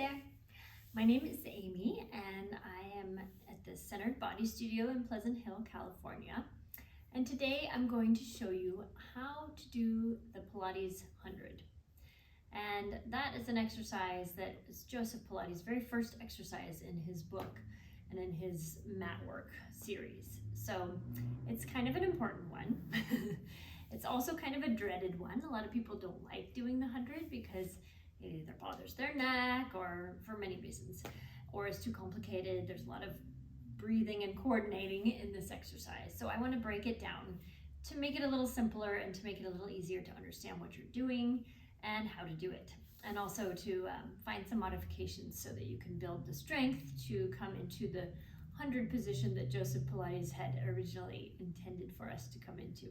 there. My name is Amy and I am at the Centered Body Studio in Pleasant Hill, California. And today I'm going to show you how to do the Pilates 100. And that is an exercise that is Joseph Pilates' very first exercise in his book and in his mat work series. So it's kind of an important one. It's also kind of a dreaded one. A lot of people don't like doing the 100 because it either bothers their neck or for many reasons, or it's too complicated. There's a lot of breathing and coordinating in this exercise. So I want to break it down to make it a little simpler and to make it a little easier to understand what you're doing and how to do it. And also to find some modifications so that you can build the strength to come into the 100 position that Joseph Pilates had originally intended for us to come into.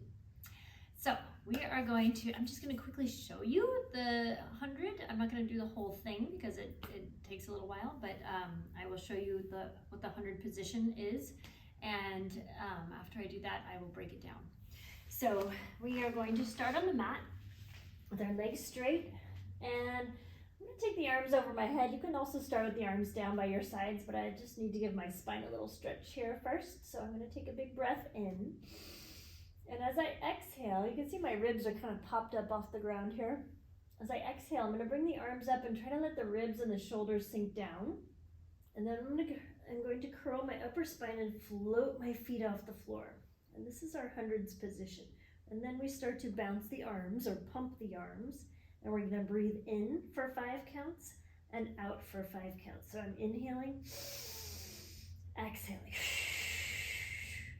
So we are going to, I'm just going to quickly show you the 100. I'm not going to do the whole thing because it takes a little while, but I will show you what the 100 position is. And after I do that, I will break it down. So we are going to start on the mat with our legs straight. And I'm going to take the arms over my head. You can also start with the arms down by your sides, but I just need to give my spine a little stretch here first. So I'm going to take a big breath in. And as I exhale, you can see my ribs are kind of popped up off the ground here. As I exhale, I'm going to bring the arms up and try to let the ribs and the shoulders sink down. And then I'm going to curl my upper spine and float my feet off the floor. And this is our hundreds position. And then we start to bounce the arms or pump the arms. And we're going to breathe in for 5 counts and out for 5 counts. So I'm inhaling, exhaling,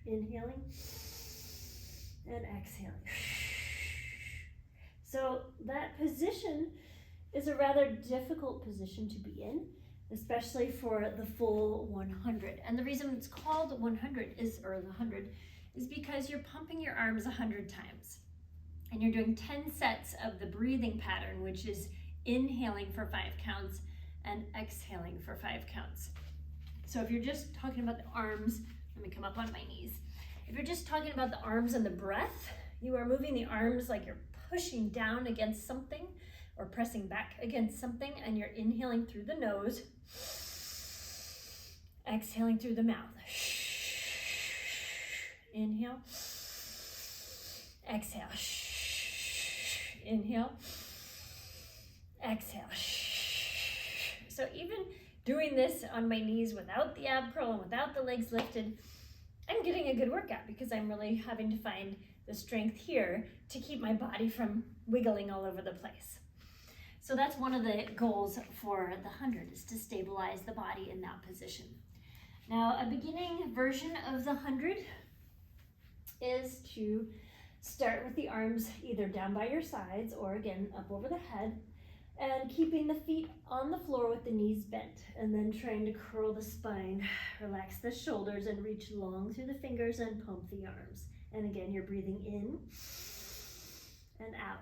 inhaling, and exhaling. So that position is a rather difficult position to be in, especially for the full 100. And the reason it's called 100 or the 100 is because you're pumping your arms 100 times. And you're doing 10 sets of the breathing pattern, which is inhaling for 5 counts and exhaling for 5 counts. So if you're just talking about the arms, let me come up on my knees. If you're just talking about the arms and the breath, you are moving the arms like you're pushing down against something or pressing back against something, and you're inhaling through the nose, exhaling through the mouth. Inhale, exhale. Inhale, exhale. So even doing this on my knees without the ab curl and without the legs lifted, I'm getting a good workout because I'm really having to find the strength here to keep my body from wiggling all over the place. So that's one of the goals for the 100 is to stabilize the body in that position. Now, a beginning version of the 100 is to start with the arms either down by your sides or again up over the head, and keeping the feet on the floor with the knees bent, and then trying to curl the spine, relax the shoulders, and reach long through the fingers and pump the arms. And again, you're breathing in and out.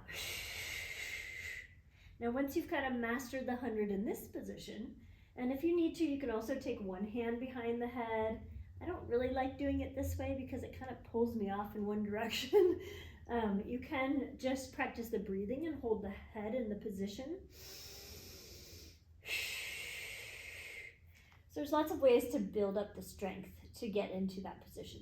Now, once you've kind of mastered the 100 in this position, and if you need to, you can also take one hand behind the head. I don't really like doing it this way because it kind of pulls me off in one direction. You can just practice the breathing and hold the head in the position. So there's lots of ways to build up the strength to get into that position.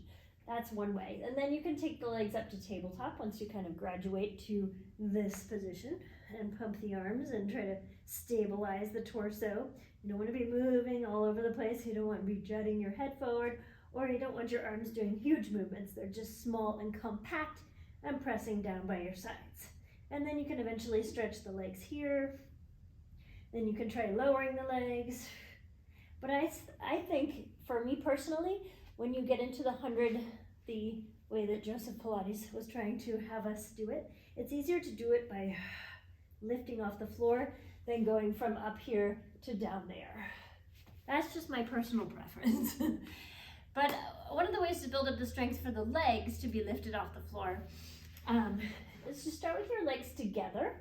That's one way. And then you can take the legs up to tabletop once you kind of graduate to this position and pump the arms and try to stabilize the torso. You don't want to be moving all over the place. You don't want to be jutting your head forward, or you don't want your arms doing huge movements. They're just small and compact and pressing down by your sides. And then you can eventually stretch the legs here. Then you can try lowering the legs. But I think, for me personally, when you get into the 100, the way that Joseph Pilates was trying to have us do it, it's easier to do it by lifting off the floor than going from up here to down there. That's just my personal preference. But one of the ways to build up the strength for the legs to be lifted off the floor is to start with your legs together,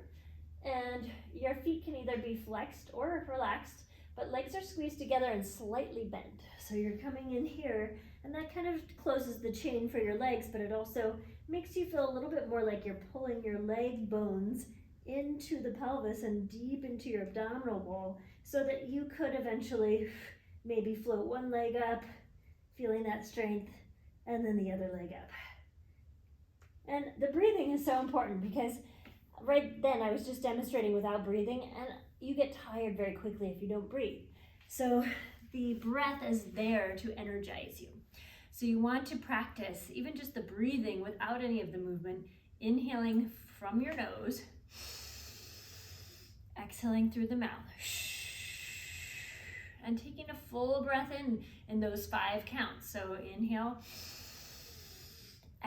and your feet can either be flexed or relaxed, but legs are squeezed together and slightly bent. So you're coming in here, and that kind of closes the chain for your legs, but it also makes you feel a little bit more like you're pulling your leg bones into the pelvis and deep into your abdominal wall so that you could eventually maybe float one leg up, feeling that strength, and then the other leg up. And the breathing is so important because right then I was just demonstrating without breathing, and you get tired very quickly if you don't breathe. So the breath is there to energize you. So you want to practice even just the breathing without any of the movement, inhaling from your nose, exhaling through the mouth, and taking a full breath in those 5 counts. So inhale,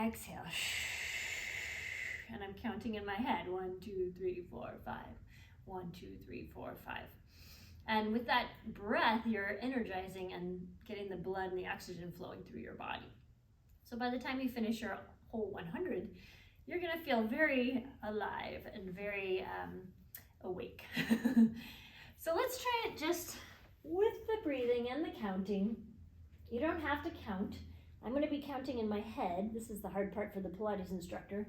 exhale, and I'm counting in my head, 1, 2, 3, 4, 5, 1, 2, 3, 4, 5. And with that breath, you're energizing and getting the blood and the oxygen flowing through your body. So by the time you finish your whole 100, you're gonna feel very alive and very awake. So let's try it just with the breathing and the counting. You don't have to count. I'm gonna be counting in my head. This is the hard part for the Pilates instructor.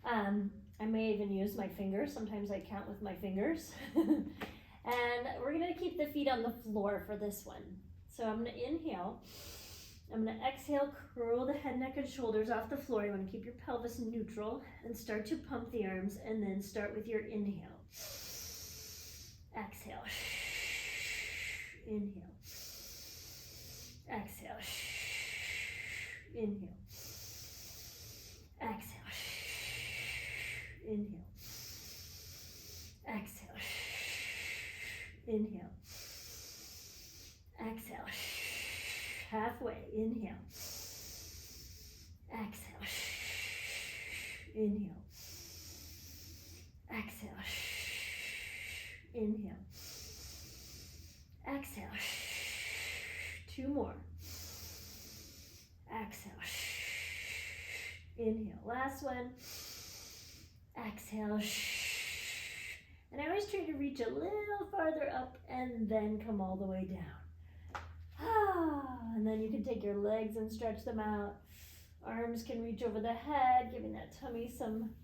I may even use my fingers. Sometimes I count with my fingers. And we're gonna keep the feet on the floor for this one. So I'm gonna inhale. I'm gonna exhale, curl the head, neck, and shoulders off the floor. You wanna keep your pelvis neutral and start to pump the arms, and then start with your inhale. Exhale. Inhale. Exhale. Inhale. Exhale. Inhale. Exhale. Inhale. Exhale. Halfway. Inhale. Exhale. Inhale. Exhale. Inhale. Exhale. 2 more. Exhale. Inhale. Last one. Exhale. And I always try to reach a little farther up and then come all the way down. And then you can take your legs and stretch them out. Arms can reach over the head, giving that tummy some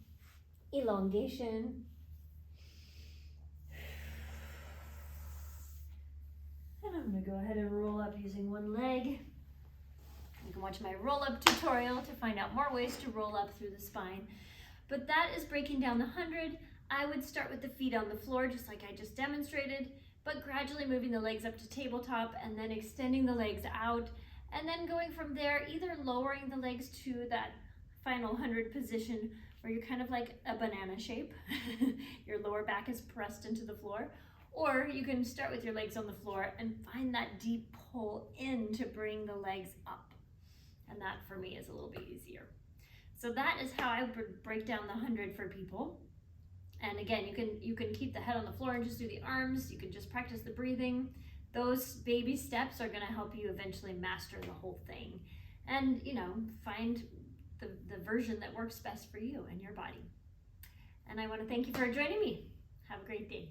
elongation. And I'm gonna go ahead and roll up using one leg. You can watch my roll-up tutorial to find out more ways to roll up through the spine. But that is breaking down the 100. I would start with the feet on the floor, just like I just demonstrated, but gradually moving the legs up to tabletop and then extending the legs out, and then going from there, either lowering the legs to that final 100 position where you're kind of like a banana shape. Your lower back is pressed into the floor, or you can start with your legs on the floor and find that deep pull in to bring the legs up. And that for me is a little bit easier. So that is how I would break down the 100 for people. And again, you can keep the head on the floor and just do the arms. You can just practice the breathing. Those baby steps are gonna help you eventually master the whole thing. And find the version that works best for you and your body. And I wanna thank you for joining me. Have a great day.